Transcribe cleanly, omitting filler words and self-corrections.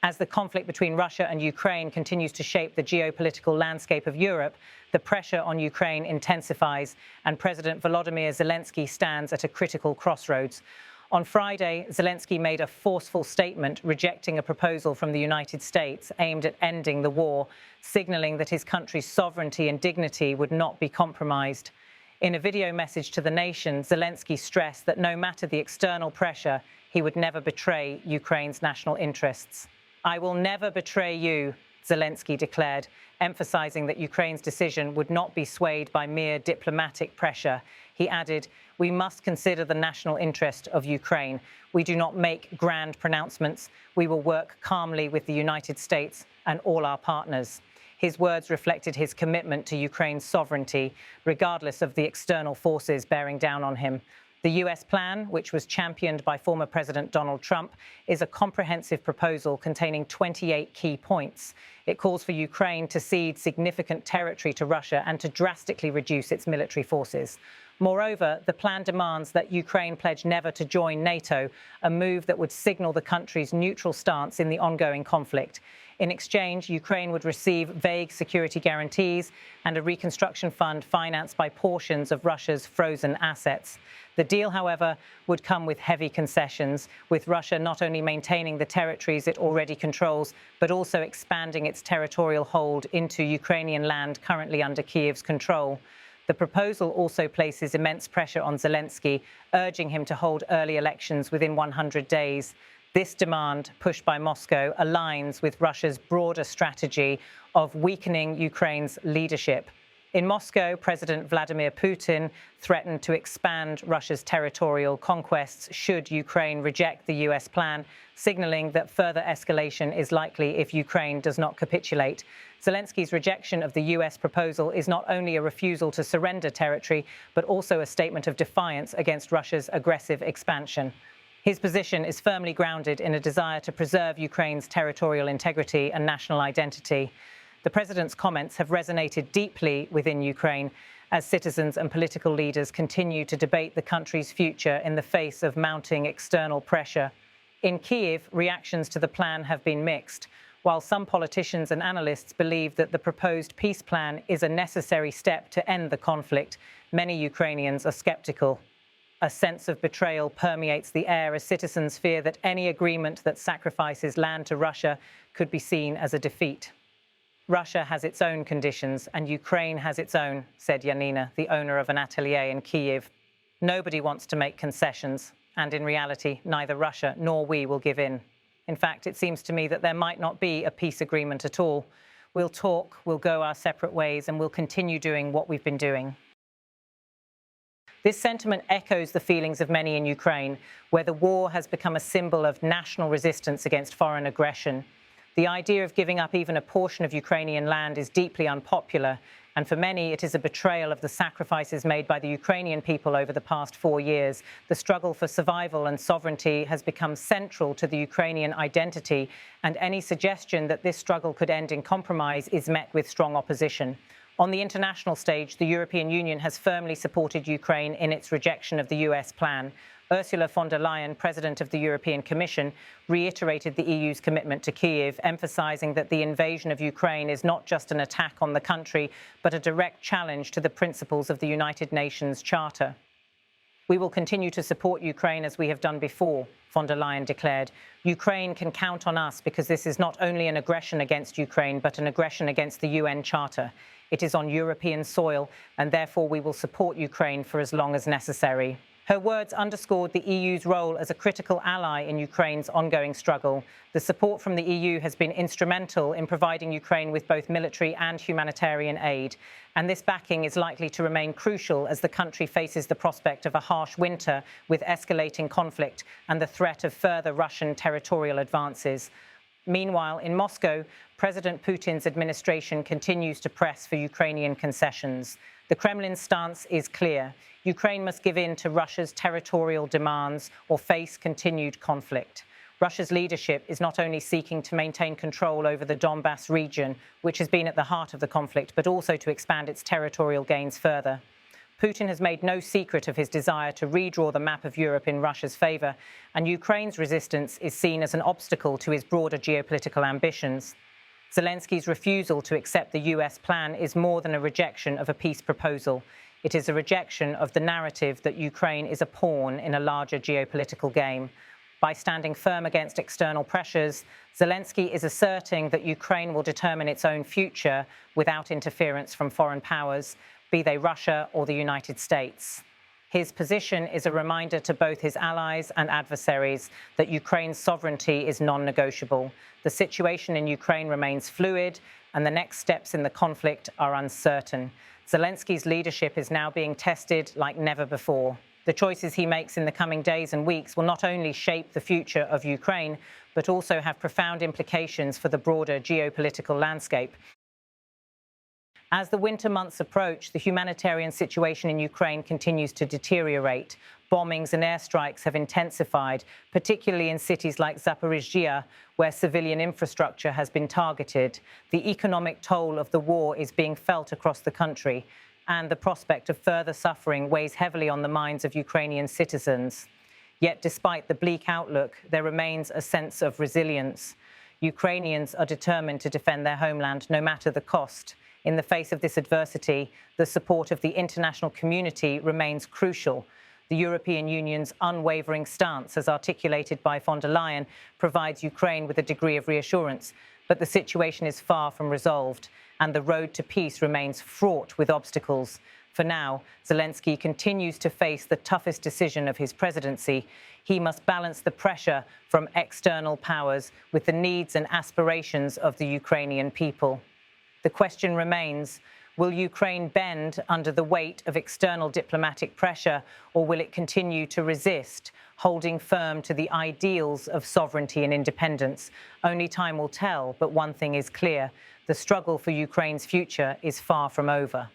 As the conflict between Russia and Ukraine continues to shape the geopolitical landscape of Europe, the pressure on Ukraine intensifies, and President Volodymyr Zelensky stands at a critical crossroads. On Friday, Zelensky made a forceful statement rejecting a proposal from the United States aimed at ending the war, signaling that his country's sovereignty and dignity would not be compromised. In a video message to the nation, Zelensky stressed that no matter the external pressure, he would never betray Ukraine's national interests. "I will never betray you," Zelensky declared, emphasizing that Ukraine's decision would not be swayed by mere diplomatic pressure. He added, "We must consider the national interest of Ukraine. We do not make grand pronouncements. We will work calmly with the United States and all our partners." His words reflected his commitment to Ukraine's sovereignty, regardless of the external forces bearing down on him. The US plan, which was championed by former President Donald Trump, is a comprehensive proposal containing 28 key points. It calls for Ukraine to cede significant territory to Russia and to drastically reduce its military forces. Moreover, the plan demands that Ukraine pledge never to join NATO, a move that would signal the country's neutral stance in the ongoing conflict. In exchange, Ukraine would receive vague security guarantees and a reconstruction fund financed by portions of Russia's frozen assets. The deal, however, would come with heavy concessions, with Russia not only maintaining the territories it already controls, but also expanding its territorial hold into Ukrainian land currently under Kyiv's control. The proposal also places immense pressure on Zelensky, urging him to hold early elections within 100 days. This demand, pushed by Moscow, aligns with Russia's broader strategy of weakening Ukraine's leadership. In Moscow, President Vladimir Putin threatened to expand Russia's territorial conquests should Ukraine reject the US plan, signaling that further escalation is likely if Ukraine does not capitulate. Zelensky's rejection of the US proposal is not only a refusal to surrender territory, but also a statement of defiance against Russia's aggressive expansion. His position is firmly grounded in a desire to preserve Ukraine's territorial integrity and national identity. The president's comments have resonated deeply within Ukraine as citizens and political leaders continue to debate the country's future in the face of mounting external pressure. In Kyiv, reactions to the plan have been mixed. While some politicians and analysts believe that the proposed peace plan is a necessary step to end the conflict, many Ukrainians are skeptical. A sense of betrayal permeates the air as citizens fear that any agreement that sacrifices land to Russia could be seen as a defeat. "Russia has its own conditions and Ukraine has its own," said Yanina, the owner of an atelier in Kyiv. "Nobody wants to make concessions, and in reality, neither Russia nor we will give in. In fact, it seems to me that there might not be a peace agreement at all. We'll talk, we'll go our separate ways, and we'll continue doing what we've been doing." This sentiment echoes the feelings of many in Ukraine, where the war has become a symbol of national resistance against foreign aggression. The idea of giving up even a portion of Ukrainian land is deeply unpopular, and for many it is a betrayal of the sacrifices made by the Ukrainian people over the past 4 years. The struggle for survival and sovereignty has become central to the Ukrainian identity, and any suggestion that this struggle could end in compromise is met with strong opposition. On the international stage, the European Union has firmly supported Ukraine in its rejection of the US plan. Ursula von der Leyen, President of the European Commission, reiterated the EU's commitment to Kyiv, emphasizing that the invasion of Ukraine is not just an attack on the country, but a direct challenge to the principles of the United Nations Charter. "We will continue to support Ukraine as we have done before," von der Leyen declared. "Ukraine can count on us because this is not only an aggression against Ukraine, but an aggression against the UN Charter. It is on European soil, and therefore we will support Ukraine for as long as necessary." Her words underscored the EU's role as a critical ally in Ukraine's ongoing struggle. The support from the EU has been instrumental in providing Ukraine with both military and humanitarian aid, and this backing is likely to remain crucial as the country faces the prospect of a harsh winter with escalating conflict and the threat of further Russian territorial advances. Meanwhile, in Moscow, President Putin's administration continues to press for Ukrainian concessions. The Kremlin's stance is clear. Ukraine must give in to Russia's territorial demands or face continued conflict. Russia's leadership is not only seeking to maintain control over the Donbas region, which has been at the heart of the conflict, but also to expand its territorial gains further. Putin has made no secret of his desire to redraw the map of Europe in Russia's favour, and Ukraine's resistance is seen as an obstacle to his broader geopolitical ambitions. Zelensky's refusal to accept the US plan is more than a rejection of a peace proposal. It is a rejection of the narrative that Ukraine is a pawn in a larger geopolitical game. By standing firm against external pressures, Zelensky is asserting that Ukraine will determine its own future without interference from foreign powers, be they Russia or the United States. His position is a reminder to both his allies and adversaries that Ukraine's sovereignty is non-negotiable. The situation in Ukraine remains fluid, and the next steps in the conflict are uncertain. Zelensky's leadership is now being tested like never before. The choices he makes in the coming days and weeks will not only shape the future of Ukraine, but also have profound implications for the broader geopolitical landscape. As the winter months approach, the humanitarian situation in Ukraine continues to deteriorate. Bombings and airstrikes have intensified, particularly in cities like Zaporizhzhia, where civilian infrastructure has been targeted. The economic toll of the war is being felt across the country, and the prospect of further suffering weighs heavily on the minds of Ukrainian citizens. Yet, despite the bleak outlook, there remains a sense of resilience. Ukrainians are determined to defend their homeland, no matter the cost. In the face of this adversity, the support of the international community remains crucial. The European Union's unwavering stance, as articulated by von der Leyen, provides Ukraine with a degree of reassurance. But the situation is far from resolved, and the road to peace remains fraught with obstacles. For now, Zelensky continues to face the toughest decision of his presidency. He must balance the pressure from external powers with the needs and aspirations of the Ukrainian people. The question remains, will Ukraine bend under the weight of external diplomatic pressure, or will it continue to resist, holding firm to the ideals of sovereignty and independence? Only time will tell, but one thing is clear: the struggle for Ukraine's future is far from over.